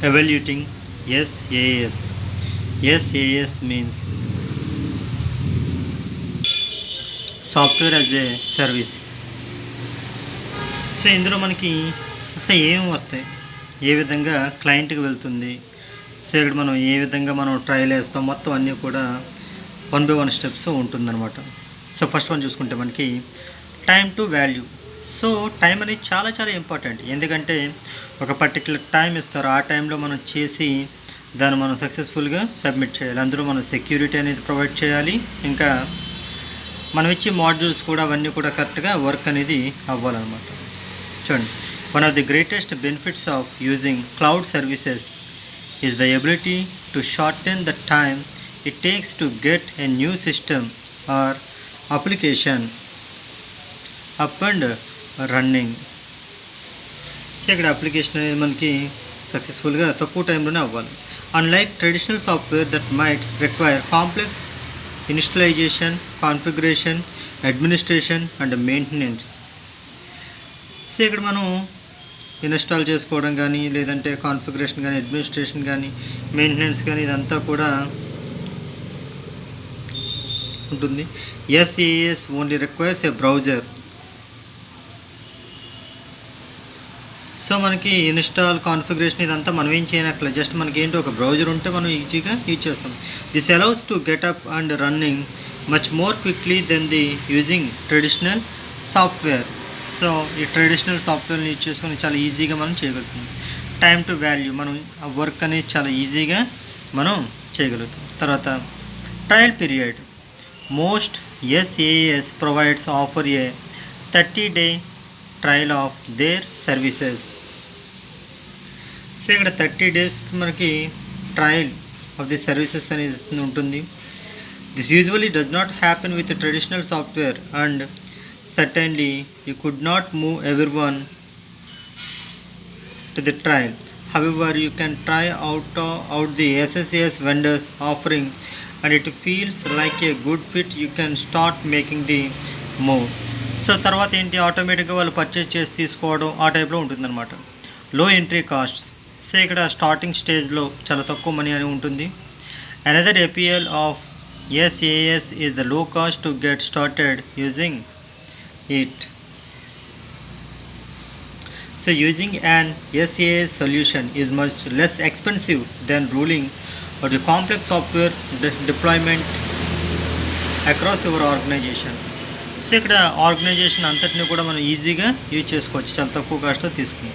Evaluating SaaS. SaaS means software as a service. So ఇందులో మనకి అసలు ఏమేమి వస్తాయి, ఏ విధంగా క్లయింట్కి వెళ్తుంది, సో ఇక్కడ మనం ఏ విధంగా మనం ట్రయల్ వేస్తాం, మొత్తం అన్నీ కూడా 1 by 1 స్టెప్స్ ఉంటుందన్నమాట. సో ఫస్ట్ వన్ చూసుకుంటే మనకి time to value. So time అనేది చాలా చాలా ఇంపార్టెంట్. ఎందుకంటే ఒక పర్టికులర్ టైం ఇస్తారు, ఆ టైంలో మనం చేసి దాన్ని మనం సక్సెస్ఫుల్గా సబ్మిట్ చేయాలి. అందులో మనం సెక్యూరిటీ అనేది ప్రొవైడ్ చేయాలి, ఇంకా మనం ఇచ్చే మాడ్యూల్స్ కూడా అవన్నీ కూడా కరెక్ట్గా వర్క్ అనేది అవ్వాలన్నమాట. చూడండి, one of the greatest benefits of using cloud services is the ability to shorten the time it takes to get a new system or application up and running. So ఇక్కడ application అనేది మనకి సక్సెస్ఫుల్గా తక్కువ టైంలోనే అవ్వాలి. Unlike traditional software that might require complex installation, configuration, administration and maintenance. So ఇక్కడ మనం install చేసుకోవడం కానీ, లేదంటే కాన్ఫిగరేషన్ కానీ, అడ్మినిస్ట్రేషన్ కానీ, మెయింటెనెన్స్ కానీ, ఇదంతా కూడా ఉంటుంది. SaaS only requires a browser. So మనకి ఇన్స్టాల్, కాన్ఫిగరేషన్ ఇదంతా మనం ఏం చేయనట్లేదు, జస్ట్ మనకి ఏంటి ఒక బ్రౌజర్ ఉంటే మనం ఈజీగా యూజ్ చేస్తాం. This allows to get up and running much more quickly then the using traditional software. So ఈ ట్రెడిషనల్ సాఫ్ట్వేర్ని యూజ్ చేసుకొని చాలా ఈజీగా మనం చేయగలుగుతాం. టైం టు వాల్యూ, మనం ఆ వర్క్ అనేది చాలా ఈజీగా మనం చేయగలుగుతాం. తర్వాత trial period. Most SaaS provides offer A 30-day trial of their services. So ఇక్కడ 30 days మనకి ట్రయల్ ఆఫ్ ది సర్వీసెస్ అనేది ఉంటుంది. This usually does not happen with traditional software and certainly you could not move everyone to the trial. However, you can try out the SaaS vendors offering, and it feels like a good fit. You can start making the move. So తర్వాత ఏంటి, ఆటోమేటిక్గా వాళ్ళు purchase చేసి తీసుకోవడం ఆ టైప్లో ఉంటుందన్నమాట. లో ఎంట్రీ కాస్ట్స్. సో ఇక్కడ స్టార్టింగ్ స్టేజ్లో చాలా తక్కువ మనీ అని ఉంటుంది. Another appeal of SaaS is the low cost to get started using it. So using an SaaS solution is much less expensive than rolling out a complex software deployment across your organization. So ఇక్కడ organisation అంతటిని కూడా మనం ఈజీగా use చేసుకోవచ్చు, చాలా తక్కువ కాస్ట్తో తీసుకుని.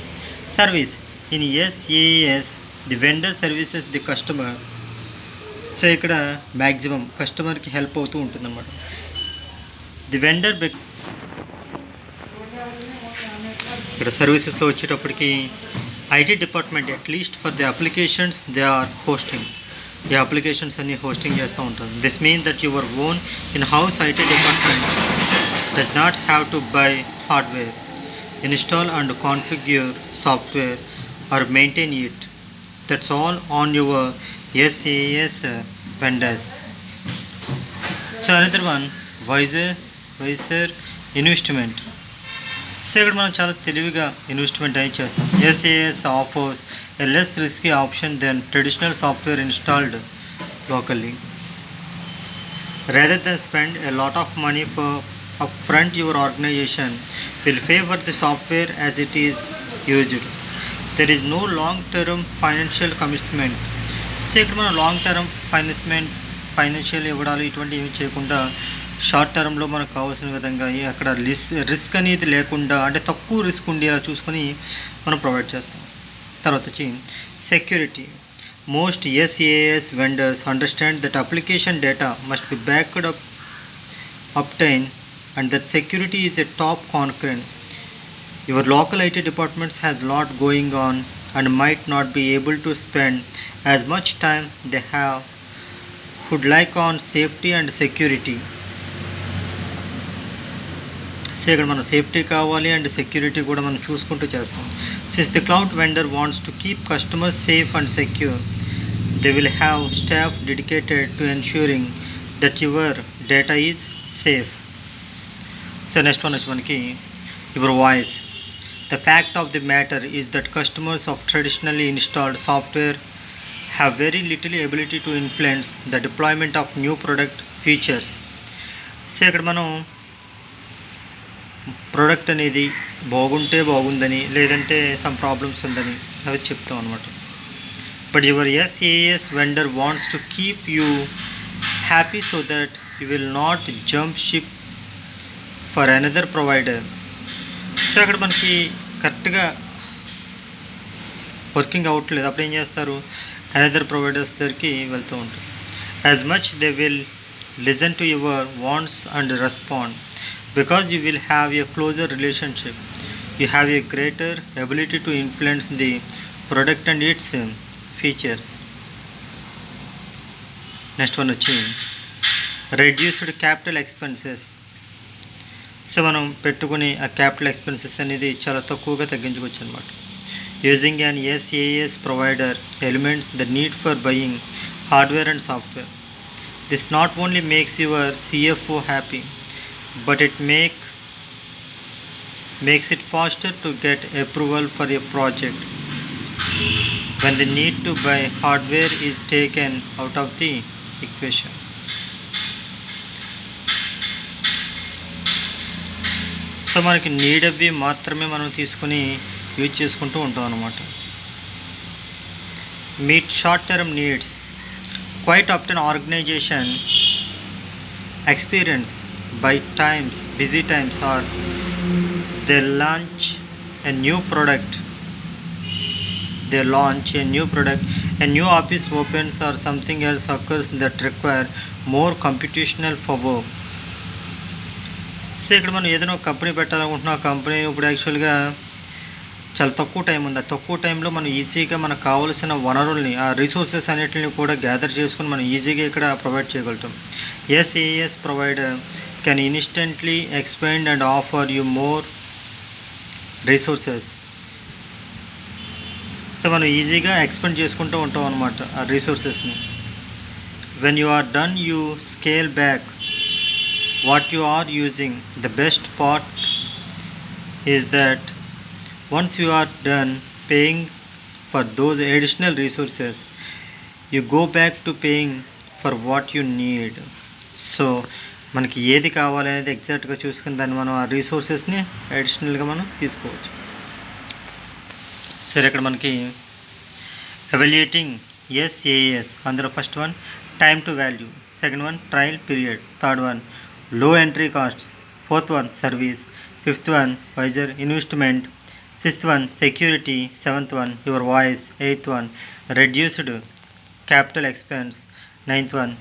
Service in SaaS the vendor services the customer. So ఇక్కడ మ్యాక్సిమం కస్టమర్కి హెల్ప్ అవుతూ ఉంటుందన్నమాట. ది వెండర్ ఇక్కడ సర్వీసెస్లో వచ్చేటప్పటికి IT department at least for the applications they are hosting, ఈ అప్లికేషన్స్ అన్ని హోస్టింగ్ చేస్తూ ఉంటారు. This mean that your own in house IT department does not have to buy hardware, install and configure software or maintain it. That's all on your SaaS vendors. So another one wiser investment. So ఇక్కడ మనం చాలా తెలివిగా investment అనేది చేస్తాం. SaaS offers a less risky option then traditional software installed locally. Rather than spend a lot of money for upfront, your organization will favor the software as it is used. There is no long-term financial commitment. So ఇక్కడ మనం long term financial ఇవ్వడాలు ఇటువంటి ఏమి చేయకుండా short టర్మ్లో మనకు కావాల్సిన విధంగా అక్కడ రిస్క్ అనేది లేకుండా, అంటే తక్కువ రిస్క్ ఉండేలా చూసుకొని మనం ప్రొవైడ్ చేస్తాం. తర్వాత వచ్చి security. Most SaaS vendors understand that application data must be backed up, obtained, and that security is a top concern. Your local IT departments has a lot going on and might not be able to spend as much time they would like on safety and security. So ఇక్కడ మనం safety కావాలి and security కూడా మనం చూసుకుంటూ చేస్తాం. Since the cloud vendor wants to keep customers safe and secure, they will have staff dedicated to ensuring that your data is safe. So next one వచ్చి మనకి your voice. The fact of the matter is that customers of traditionally installed software have very little ability to influence the deployment of new product features. So ఇక్కడ మనం product అనేది బాగుంటే బాగుందని, లేదంటే some problems ఉందని అవి చెప్తాం అనమాట. But your SaaS vendor wants to keep you happy so that you will not jump ship for another provider. So అక్కడ మనకి కరెక్ట్గా వర్కింగ్ అవ్వట్లేదు, అప్పుడు ఏం చేస్తారు, అనదర్ ప్రొవైడర్స్ దగ్గరికి వెళ్తూ ఉంటారు. As much they will listen to your wants and respond because you will have a closer relationship. You have a greater ability to influence the product and its features. Next one వచ్చి reduced capital expenses. So మనం పెట్టుకుని ఆ capital expenses అనేది చాలా తక్కువగా తగ్గించుకోవచ్చు అనమాట. Using an SaaS provider elements the need for buying hardware and software. This not only makes your CFO happy, but it makes it faster to get approval for a project when the need to buy hardware is taken out of the equation. So మనకి need అవి మాత్రమే మనం తీసుకుని use చేసుకుంటూ ఉంటాం అన్నమాట. Meet short term needs. Quite often organization experience busy times, or they launch a new product, a new office opens, or something else occurs that require more computational power. So ఇక్కడ మనం ఏదైనా ఒక company పెట్టాలనుకుంటున్నాం, ఆ company ఇప్పుడు యాక్చువల్గా చాలా తక్కువ time ఉంది. ఆ తక్కువ టైంలో మనం ఈజీగా మనకు కావాల్సిన వనరుల్ని, ఆ రిసోర్సెస్ అన్నిటిని కూడా గ్యాదర్ చేసుకుని మనం ఈజీగా ఇక్కడ ప్రొవైడ్ చేయగలుగుతాం. SaaS provider can instantly expand and offer you more resources. So మనం ఈజీగా ఎక్స్పెండ్ చేసుకుంటూ ఉంటాం అనమాట ఆ రిసోర్సెస్ని. when you are done you scale back what you are using. The best part is that once you are done paying for those additional resources you go back to paying for what you need. So మనకి ఏది కావాలనేది ఎగ్జాక్ట్గా చూసుకుని దాన్ని మనం ఆ రిసోర్సెస్ని అడిషనల్గా మనం తీసుకోవచ్చు. సరే, ఇక్కడ మనకి ఎవాల్యుయేటింగ్ SaaS, అందులో first one time to value, second one trial period, third one low entry cost, fourth one service, fifth one wiser investment, sixth one security, seventh one your voice, eighth one reduced capital expense, ninth one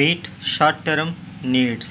meet short term needs.